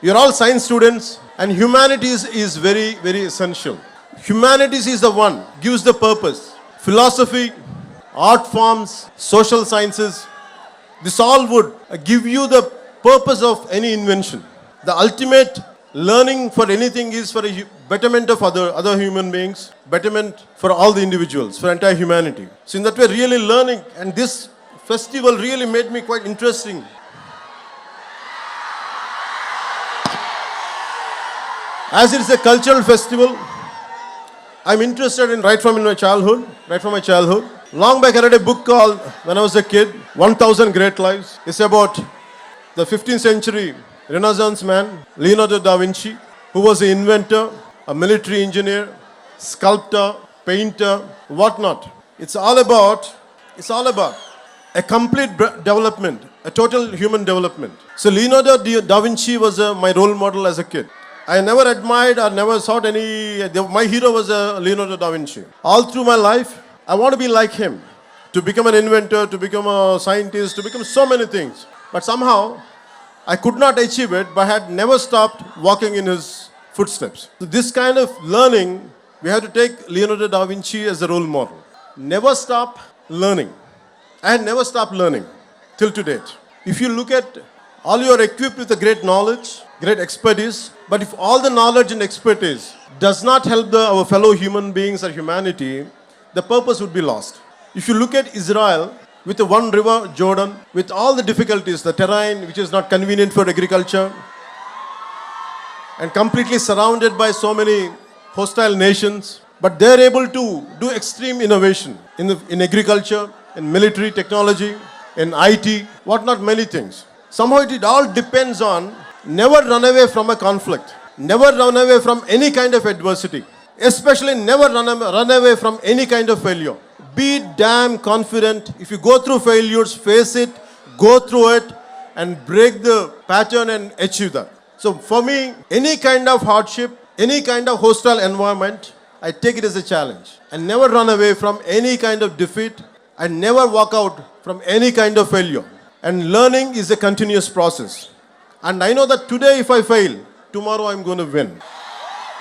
You're all science students, and humanities is very, very essential. Humanities is the one, gives the purpose. Philosophy, art forms, social sciences, this all would give you the purpose of any invention. The ultimate learning for anything is for a betterment of other human beings, betterment for all the individuals, for entire humanity. So in that way, really learning, and this festival really made me quite interesting. As it is a cultural festival, I'm interested in right from my childhood. Long back I read a book called, when I was a kid, 1000 Great Lives. It's about the 15th century Renaissance man, Leonardo da Vinci, who was an inventor, a military engineer, sculptor, painter, whatnot. It's all about a complete development, a total human development. So Leonardo da Vinci was my role model as a kid. I never admired or never sought my hero was Leonardo da Vinci. All through my life, I want to be like him, to become an inventor, to become a scientist, to become so many things. But somehow, I could not achieve it, but I had never stopped walking in his footsteps. So this kind of learning, we have to take Leonardo da Vinci as a role model. Never stop learning. I had never stopped learning till to date. If you look at, all you are equipped with a great knowledge, great expertise, but if all the knowledge and expertise does not help our fellow human beings or humanity, the purpose would be lost. If you look at Israel, with the one river, Jordan, with all the difficulties, the terrain which is not convenient for agriculture, and completely surrounded by so many hostile nations, but they're able to do extreme innovation in agriculture, in military technology, in IT, whatnot, many things. Somehow it all depends on never run away from a conflict, never run away from any kind of adversity, especially never run away from any kind of failure. Be damn confident. If you go through failures, face it, go through it, and break the pattern and achieve that. So for me, any kind of hardship, any kind of hostile environment, I take it as a challenge. And never run away from any kind of defeat, and never walk out from any kind of failure. And learning is a continuous process. And I know that today if I fail, tomorrow I'm going to win.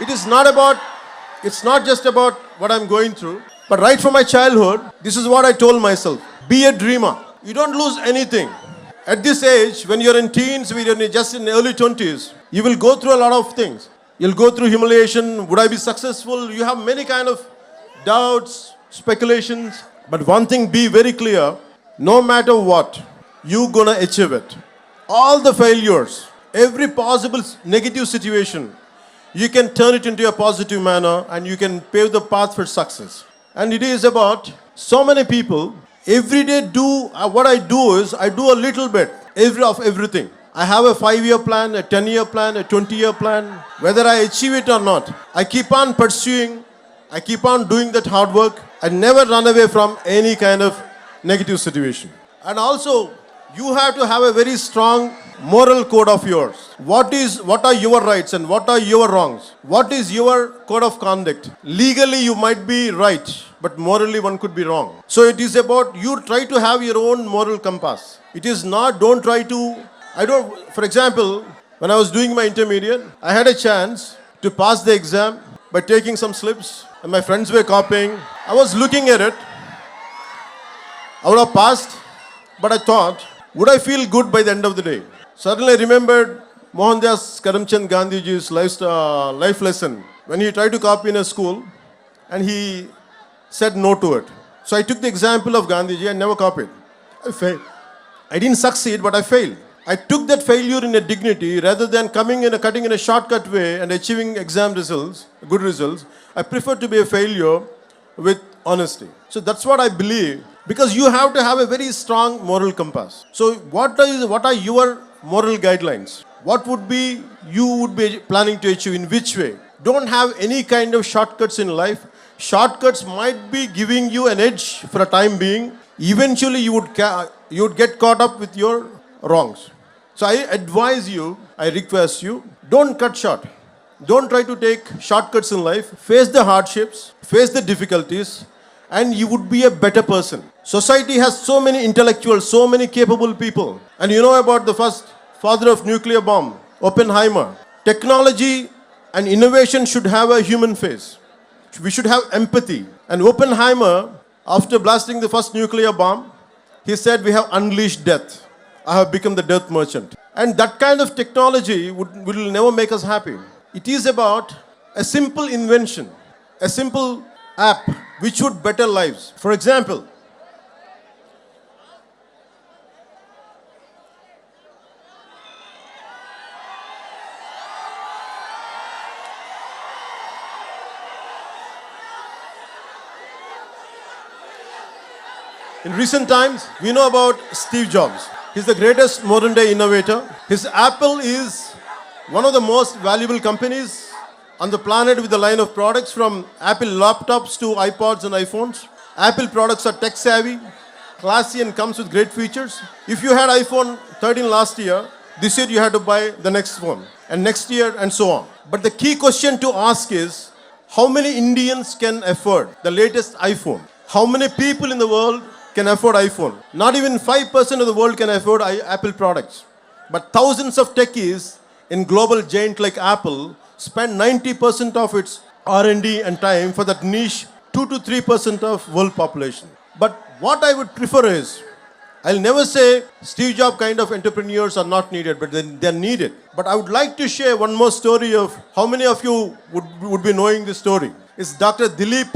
It's not just about what I'm going through, but right from my childhood, this is what I told myself. Be a dreamer. You don't lose anything. At this age, when you're in teens, when you're just in the early 20s, you will go through a lot of things. You'll go through humiliation. Would I be successful? You have many kind of doubts, speculations. But one thing, be very clear, no matter what, you're going to achieve it. All the failures, every possible negative situation, you can turn it into a positive manner and you can pave the path for success. And it is about so many people, every day what I do is, I do a little bit of everything. I have a 5-year plan, a 10-year plan, a 20-year plan. Whether I achieve it or not, I keep on pursuing, I keep on doing that hard work. I never run away from any kind of negative situation. And also, you have to have a very strong moral code of yours. What are your rights and what are your wrongs? What is your code of conduct? Legally, you might be right, but morally one could be wrong. So it is about you try to have your own moral compass. It is not, for example, when I was doing my intermediate, I had a chance to pass the exam by taking some slips and my friends were copying. I was looking at it. I would have passed, but I thought, would I feel good by the end of the day? Suddenly I remembered Mohandas Karamchand Gandhiji's life lesson when he tried to copy in a school and he said no to it. So I took the example of Gandhiji and never copied. I failed. I didn't succeed, but I failed. I took that failure in a dignity rather than cutting in a shortcut way and achieving exam results, good results. I prefer to be a failure with honesty. So that's what I believe. Because you have to have a very strong moral compass. So what are your moral guidelines? What would be planning to achieve in which way? Don't have any kind of shortcuts in life. Shortcuts might be giving you an edge for a time being. Eventually you would get caught up with your wrongs. So I advise you, I request you, don't cut short. Don't try to take shortcuts in life. Face the hardships, face the difficulties, and you would be a better person. Society has so many intellectuals, so many capable people. And you know about the first father of nuclear bomb, Oppenheimer. Technology and innovation should have a human face. We should have empathy. And Oppenheimer, after blasting the first nuclear bomb, he said, "We have unleashed death. I have become the death merchant." And that kind of technology will never make us happy. It is about a simple invention, a simple app which would better lives. For example, in recent times, we know about Steve Jobs. He's the greatest modern day innovator. His Apple is one of the most valuable companies on the planet with a line of products from Apple laptops to iPods and iPhones. Apple products are tech savvy, classy and comes with great features. If you had iPhone 13 last year, this year you had to buy the next one and next year and so on. But the key question to ask is, how many Indians can afford the latest iPhone? How many people in the world can afford iPhone? Not even 5% of the world can afford Apple products. But thousands of techies in global giant like Apple spend 90% of its R&D and time for that niche 2 to 3% of world population. But what I would prefer is, I'll never say Steve Jobs kind of entrepreneurs are not needed, but they're needed. But I would like to share one more story of how many of you would be knowing this story. It's Dr. Dilip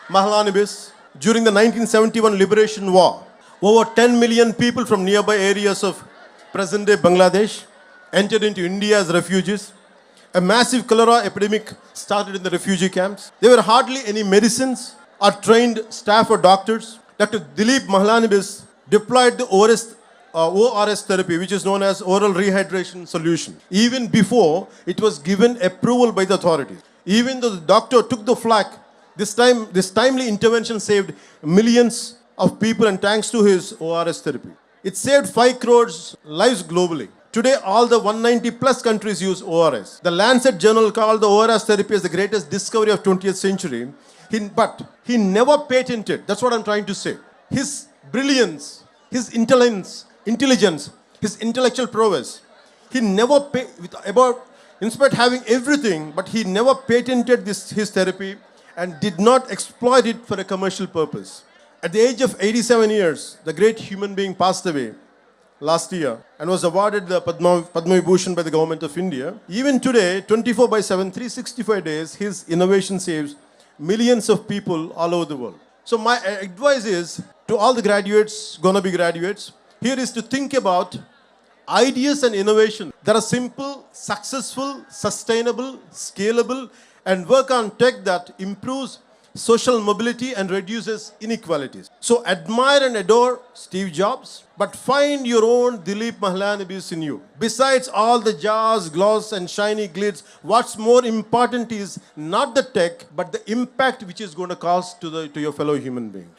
Mahalanobis. During the 1971 Liberation War, over 10 million people from nearby areas of present-day Bangladesh entered into India as refugees. A massive cholera epidemic started in the refugee camps. There were hardly any medicines or trained staff or doctors. Dr. Dilip Mahalanobis deployed the ORS therapy, which is known as oral rehydration solution, even before it was given approval by the authorities. Even though the doctor took the flak, this timely intervention saved millions of people, and thanks to his ORS therapy. It saved 5 crores lives globally. Today, all the 190 plus countries use ORS. The Lancet journal called the ORS therapy as the greatest discovery of 20th century. But he never patented. That's what I'm trying to say. His brilliance, his intelligence, his intellectual prowess. He never in spite of having everything, but he never patented his therapy and did not exploit it for a commercial purpose. At the age of 87 years, the great human being passed away last year and was awarded the Padma Vibhushan by the government of India. Even today, 24/7, 365 days, his innovation saves millions of people all over the world. So my advice is to all the graduates, gonna be graduates, here is to think about ideas and innovation that are simple, successful, sustainable, scalable, and work on tech that improves social mobility and reduces inequalities. So admire and adore Steve Jobs, but find your own Dilip Mahalanobis in you. Besides all the jazz, gloss, and shiny glitz, what's more important is not the tech, but the impact which is going to cause to your fellow human beings.